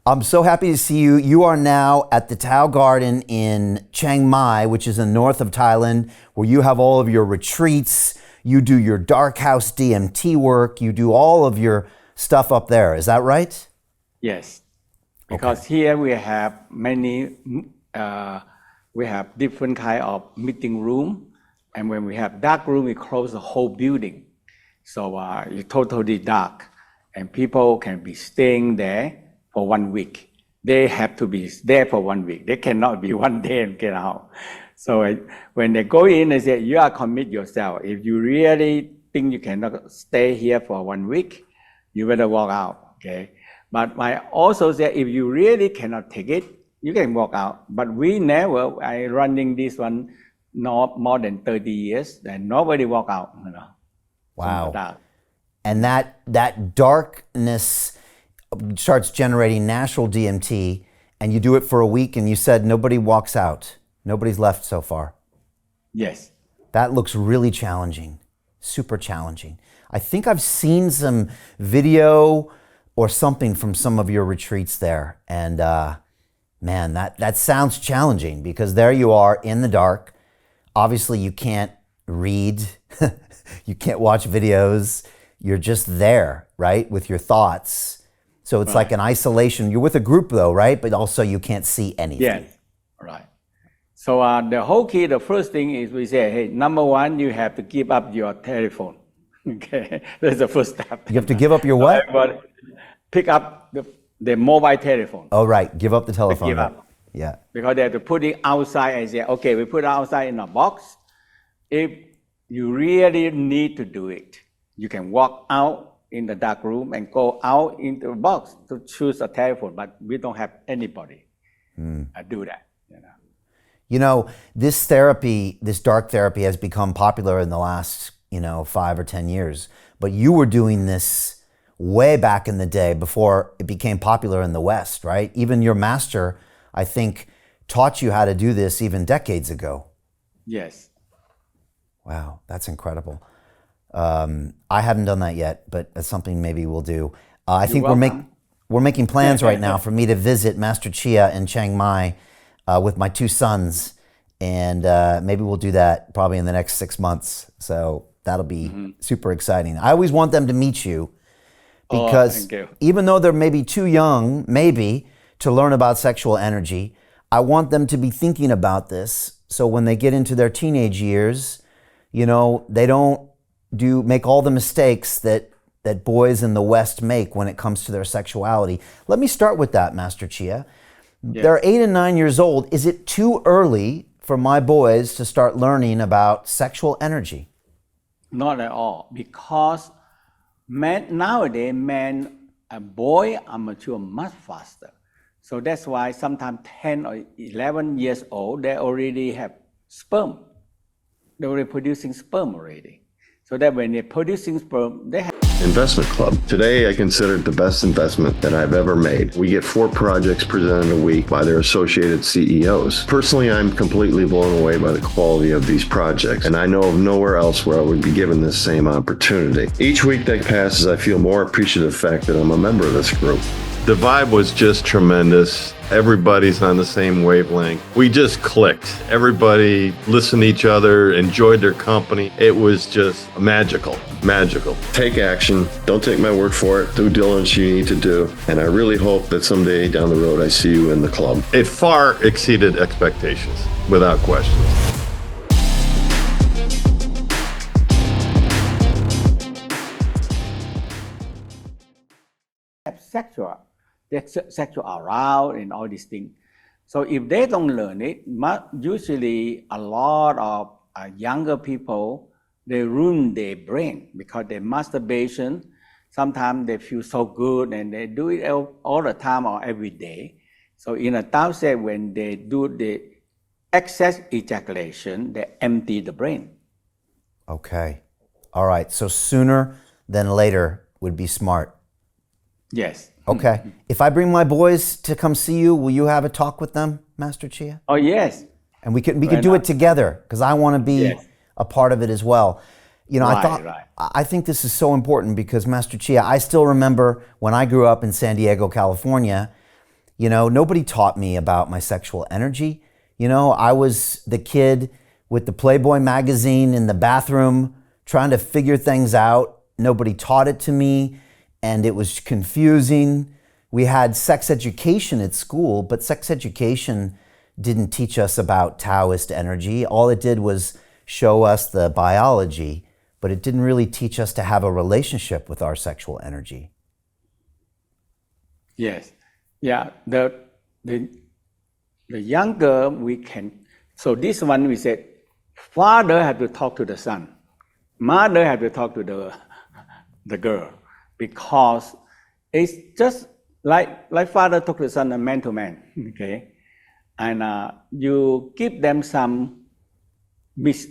I'm so happy to see you. You are now at the Tao Garden in Chiang Mai, which is in the north of Thailand, where you have all of your retreats. You do your dark house DMT work. You do all of your stuff up there. Is that right? Yes, because here we have many, we have different kind of meeting room. And when we have dark room, we close the whole building. So it's totally dark. And people can be staying there for 1 week. They have to be there for 1 week. They cannot be one day and get out. So when they go in, they say, you are commit yourself. If you really think you cannot stay here for 1 week, you better walk out, okay? But I also say, if you really cannot take it, you can walk out. But we never, I running this one not more than 30 years, and nobody walk out, you know. Wow. And that darkness starts generating natural DMT, and you do it for a week, and you said nobody walks out. Nobody's left so far. Yes. That looks really challenging, super challenging. I think I've seen some video or something from some of your retreats there. And man, that sounds challenging, because there you are in the dark. Obviously you can't read, you can't watch videos. You're just there, right? With your thoughts. So it's like an isolation. You're with a group though, right? But also you can't see anything. Yes, right. So the whole key, the first thing is we say, hey, number one, you have to give up your telephone. Okay, that's the first step. You have to give up your what? Everybody pick up the mobile telephone. Oh, right. Give up the telephone. Give up. Yeah. Because they have to put it outside and say, okay, we put it outside in a box. If you really need to do it, you can walk out in the dark room and go out into the box to choose a telephone, but we don't have anybody do that. You know, this therapy, this dark therapy has become popular in the last, 5 or 10 years. But you were doing this way back in the day before it became popular in the West, right? Even your master, I think, taught you how to do this even decades ago. Yes. Wow, that's incredible. I haven't done that yet, but that's something maybe we'll do. I think we're making plans right now for me to visit Master Chia in Chiang Mai with my 2 sons, and maybe we'll do that probably in the next 6 months. So that'll be super exciting. I always want them to meet you, because even though they're maybe too young, maybe, to learn about sexual energy, I want them to be thinking about this. So when they get into their teenage years, they don't make all the mistakes that boys in the West make when it comes to their sexuality. Let me start with that, Master Chia. Yes. They're 8 and 9 years old. Is it too early for my boys to start learning about sexual energy? Not at all, because nowadays, a boy are mature much faster. So that's why sometimes 10 or 11 years old, they already have sperm. They're already producing sperm already. So that when they're producing sperm, they have Investment Club. Today, I consider it the best investment that I've ever made. We get 4 projects presented a week by their associated CEOs. Personally, I'm completely blown away by the quality of these projects, and I know of nowhere else where I would be given this same opportunity. Each week that passes, I feel more appreciative of the fact that I'm a member of this group. The vibe was just tremendous. Everybody's on the same wavelength. We just clicked. Everybody listened to each other, enjoyed their company. It was just magical, magical. Take action. Don't take my word for it. Due diligence you need to do. And I really hope that someday down the road I see you in the club. It far exceeded expectations, without question. sexual arousal and all these things. So if they don't learn it, usually a lot of younger people, they ruin their brain because their masturbation, sometimes they feel so good and they do it all the time or every day. So in a Tao say, when they do the excess ejaculation, they empty the brain. Okay. All right. So sooner than later would be smart. Yes. Okay. If I bring my boys to come see you, will you have a talk with them, Master Chia? Oh, yes. And we can do it together, because I want to be a part of it as well. I think this is so important because, Master Chia, I still remember when I grew up in San Diego, California, You know, nobody taught me about my sexual energy. You know, I was the kid with the Playboy magazine in the bathroom trying to figure things out. Nobody taught it to me, and it was confusing. We had sex education at school, but sex education didn't teach us about Taoist energy. All it did was show us the biology, but it didn't really teach us to have a relationship with our sexual energy. Yes. Yeah. The younger we can, so this one we said, father had to talk to the son, mother had to talk to the girl, because it's just like father talk to the son, man to man, okay? And you give them some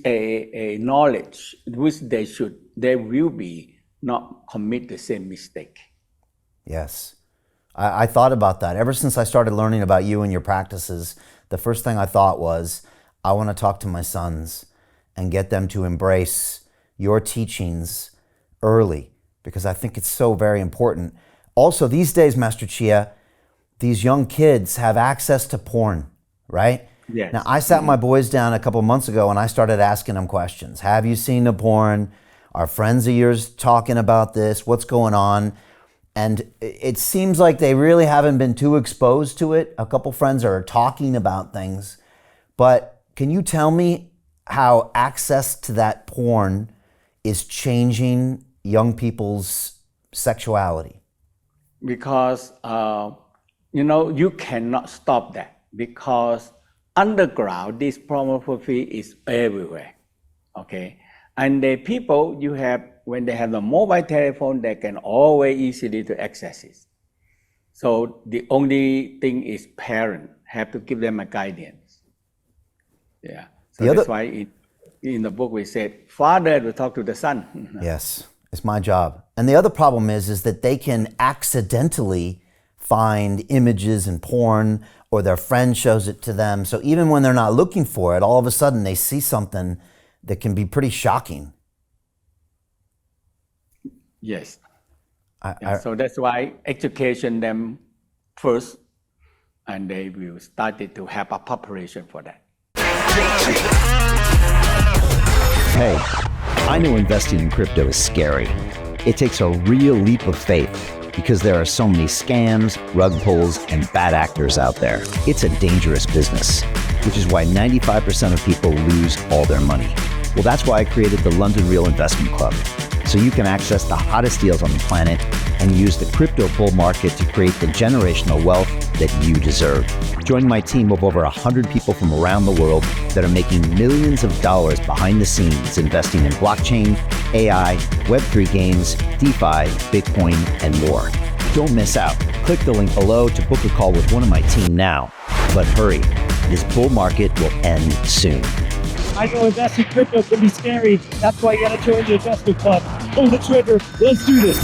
a knowledge which they will be not commit the same mistake. Yes. I thought about that. Ever since I started learning about you and your practices, the first thing I thought was, I want to talk to my sons and get them to embrace your teachings early, because I think it's so very important. Also, these days, Master Chia, these young kids have access to porn, right? Yes. Now, I sat my boys down a couple of months ago and I started asking them questions. Have you seen the porn? Are friends of yours talking about this? What's going on? And it seems like they really haven't been too exposed to it. A couple friends are talking about things. But can you tell me how access to that porn is changing young people's sexuality? Because, you cannot stop that, because underground, this pornography is everywhere, okay? And the people when they have the mobile telephone, they can always easily to access it. So the only thing is parent have to give them a guidance. Yeah. So that's why in the book we said, father will talk to the son. Yes, it's my job. And the other problem is that they can accidentally find images in porn, or their friend shows it to them. So even when they're not looking for it, all of a sudden they see something that can be pretty shocking. Yes. So that's why education them first, and they will start to have a preparation for that. Hey, I know investing in crypto is scary. It takes a real leap of faith because there are so many scams, rug pulls, and bad actors out there. It's a dangerous business, which is why 95% of people lose all their money. Well, that's why I created the London Real Investment Club, so you can access the hottest deals on the planet and use the crypto bull market to create the generational wealth that you deserve. Join my team of over 100 people from around the world that are making millions of dollars behind the scenes investing in blockchain, AI, Web3 games, DeFi, Bitcoin, and more. Don't miss out. Click the link below to book a call with one of my team now. But hurry, this bull market will end soon. I know investing in crypto can be scary. That's why you gotta join the investment club. Pull the trigger. Let's do this.